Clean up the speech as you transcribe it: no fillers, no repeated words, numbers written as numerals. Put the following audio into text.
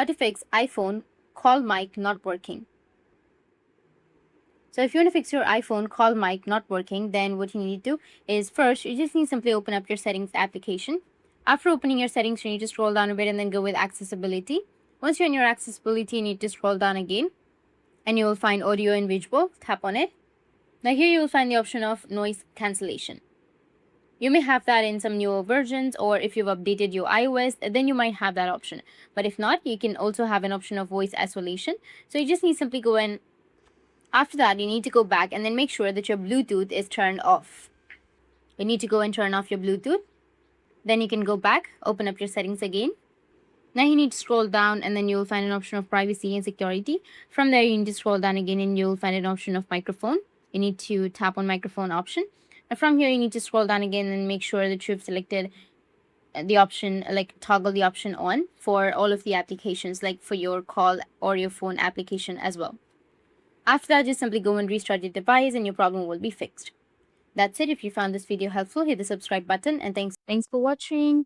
how to fix iPhone call mic not working. So if you want to fix your iPhone call mic not working, then what you need to do is first, you just need to simply open up your settings application. After opening your settings, you need to scroll down a bit and then go with accessibility. Once you're in your accessibility, you need to scroll down again and you will find audio and visual. Tap on it. Now here you will find the option of noise cancellation. You may have that in some newer versions, or if you've updated your iOS, then you might have that option. But if not, you can also have an option of voice isolation. So you just need to simply go in. After that, you need to go back and then make sure that your Bluetooth is turned off. You need to go and turn off your Bluetooth. Then you can go back, open up your settings again. Now you need to scroll down and then you'll find an option of privacy and security. From there, you need to scroll down again and you'll find an option of microphone. You need to tap on microphone option. And from here, you need to scroll down again and make sure that you've selected the option, like toggle the option on for all of the applications, like for your call or your phone application as well. After that, just simply go and restart your device and your problem will be fixed. That's it. If you found this video helpful, hit the subscribe button and thanks for watching.